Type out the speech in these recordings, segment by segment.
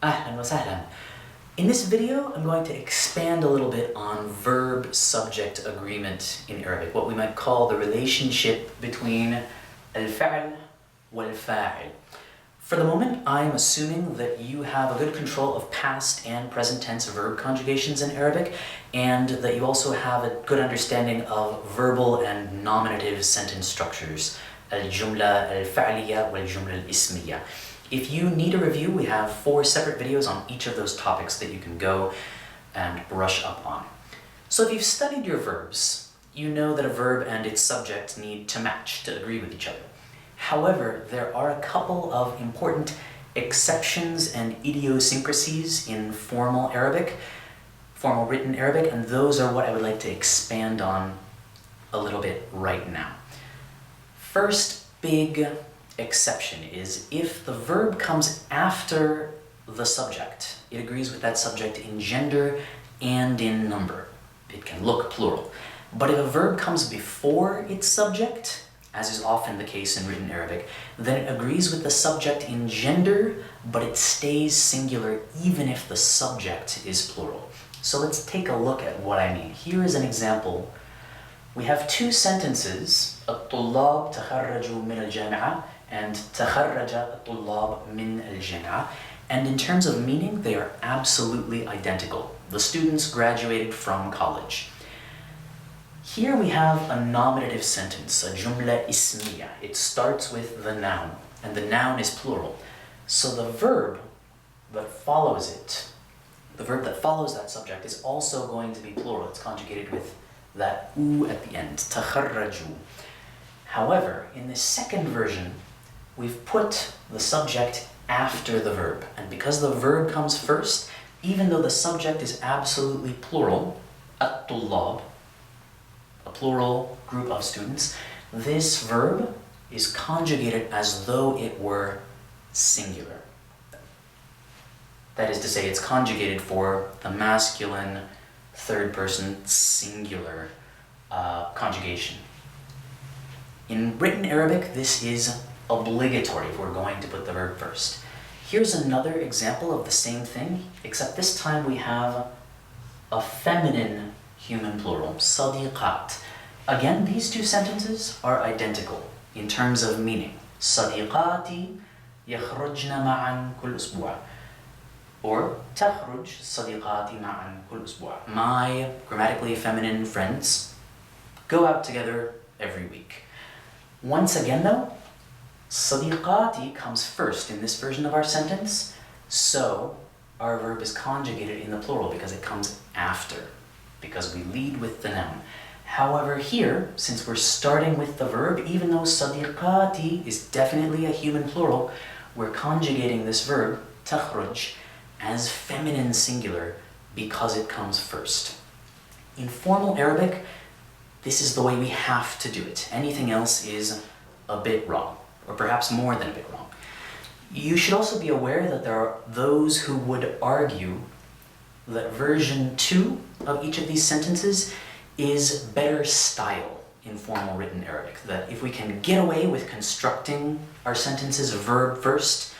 Ahlan wa sahlan. In this video, I'm going to expand a little bit on verb-subject agreement in Arabic, what we might call the relationship between al-fa'l wal-fa'il. For the moment, I'm assuming that you have a good control of past and present tense verb conjugations in Arabic, and that you also have a good understanding of verbal and nominative sentence structures, al-jumla al-fa'liya wal-jumla al-ismiya. If you need a review, we have 4 separate videos on each of those topics that you can go and brush up on. So if you've studied your verbs, you know that a verb and its subject need to match, to agree with each other. However, there are a couple of important exceptions and idiosyncrasies in formal Arabic, formal written Arabic, and those are what I would like to expand on a little bit right now. First big exception is if the verb comes after the subject. It agrees with that subject in gender and in number. It can look plural. But if a verb comes before its subject, as is often the case in written Arabic, then it agrees with the subject in gender, but it stays singular even if the subject is plural. So let's take a look at what I mean. Here is an example. We have 2 sentences, الطلاب تخرجوا من الجامعة and تخرج الطلاب من الجامعة, and in terms of meaning they are absolutely identical. The students graduated from college. Here we have a nominative sentence, a jumla ismiya. It starts with the noun, and the noun is plural. So the verb that follows it, the verb that follows that subject is also going to be plural. It's conjugated with that u at the end, تخرجوا. However, in the second version, we've put the subject after the verb. And because the verb comes first, even though the subject is absolutely plural, at-tullab, a plural group of students, this verb is conjugated as though it were singular. That is to say, it's conjugated for the masculine third person singular conjugation. In written Arabic, this is obligatory if we're going to put the verb first. Here's another example of the same thing, except this time we have a feminine human plural, صديقات. Again, these 2 sentences are identical in terms of meaning. صديقاتي يخرجن معا كل أسبوع. Or تخرج صديقاتي معا كل أسبوع. My grammatically feminine friends go out together every week. Once again though, صديقاتي comes first in this version of our sentence, so our verb is conjugated in the plural because it comes after, because we lead with the noun. However, here, since we're starting with the verb, even though صديقاتي is definitely a human plural, we're conjugating this verb, تخرج, as feminine singular because it comes first. In formal Arabic, this is the way we have to do it. Anything else is a bit wrong, or perhaps more than a bit wrong. You should also be aware that there are those who would argue that version 2 of each of these sentences is better style in formal written Arabic. That if we can get away with constructing our sentences verb first,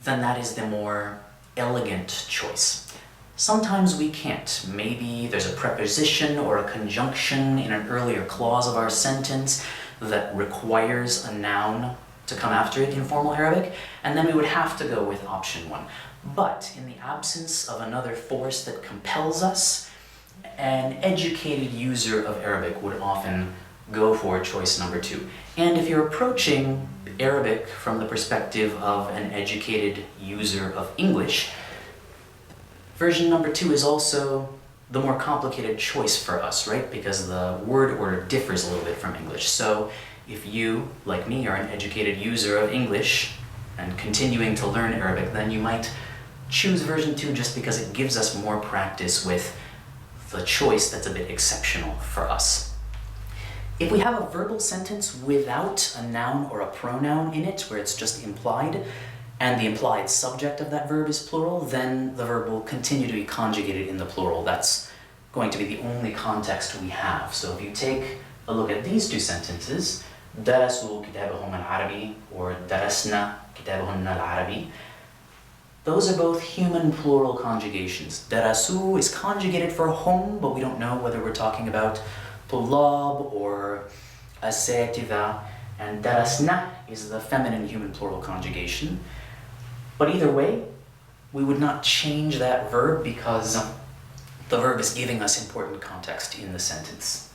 then that is the more elegant choice. Sometimes we can't. Maybe there's a preposition or a conjunction in an earlier clause of our sentence that requires a noun to come after it in formal Arabic, and then we would have to go with option 1. But in the absence of another force that compels us, an educated user of Arabic would often go for choice number 2. And if you're approaching Arabic from the perspective of an educated user of English, version number 2 is also the more complicated choice for us, right? Because the word order differs a little bit from English. So if you, like me, are an educated user of English and continuing to learn Arabic, then you might choose version 2 just because it gives us more practice with the choice that's a bit exceptional for us. If we have a verbal sentence without a noun or a pronoun in it, where it's just implied, and the implied subject of that verb is plural, then the verb will continue to be conjugated in the plural. That's going to be the only context we have. So if you take a look at these 2 sentences, درسوا كتابهم العربي or درسنا كتابهن العربي, Those are both human plural conjugations. Darasu is conjugated for hum, but we don't know whether we're talking about tullab or asatidha, and darasna is the feminine human plural conjugation. But either way, we would not change that verb because the verb is giving us important context in the sentence.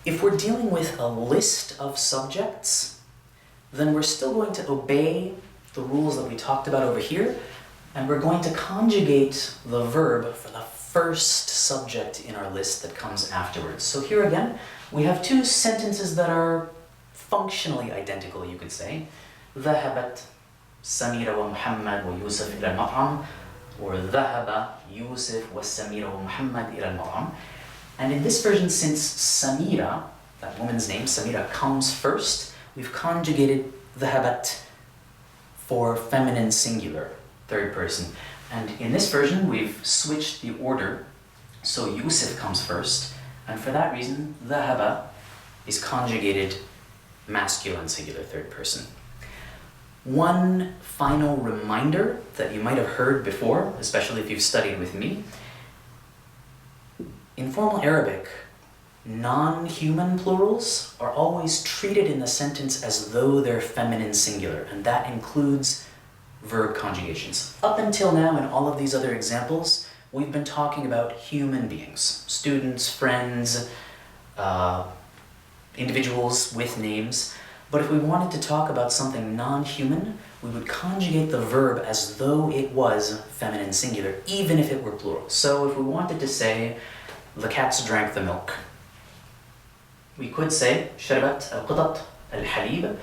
If we're dealing with a list of subjects, then we're still going to obey the rules that we talked about over here, and we're going to conjugate the verb for the first subject in our list that comes afterwards. So here again, we have two sentences that are functionally identical, you could say. ذهبت سميرة ومحمد ويوسف إلى المطعم, or ذهب يوسف وسميرة ومحمد إلى المطعم. And in this version, since Samira, that woman's name, Samira, comes first, we've conjugated ذهبت for feminine singular, third person. And in this version, we've switched the order, so Yusuf comes first, and for that reason, ذهب is conjugated masculine singular, third person. One final reminder that you might have heard before, especially if you've studied with me. In formal Arabic, non-human plurals are always treated in the sentence as though they're feminine singular, and that includes verb conjugations. Up until now, in all of these other examples, we've been talking about human beings, students, friends, individuals with names. But if we wanted to talk about something non-human, we would conjugate the verb as though it was feminine singular, even if it were plural. So if we wanted to say, the cats drank the milk, we could say, شربت القطط الحليب,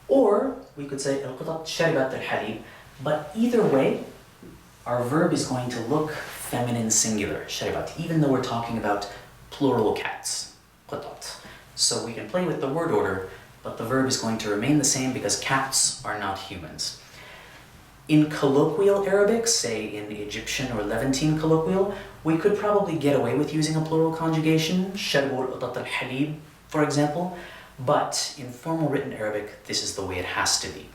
or we could say, القطط شربت الحليب. But either way, our verb is going to look feminine singular, شربت, even though we're talking about plural cats, قطط. So we can play with the word order, but the verb is going to remain the same because cats are not humans. In colloquial Arabic, say in Egyptian or Levantine colloquial, we could probably get away with using a plural conjugation, شربوا القطط الحليب, for example, but in formal written Arabic, this is the way it has to be.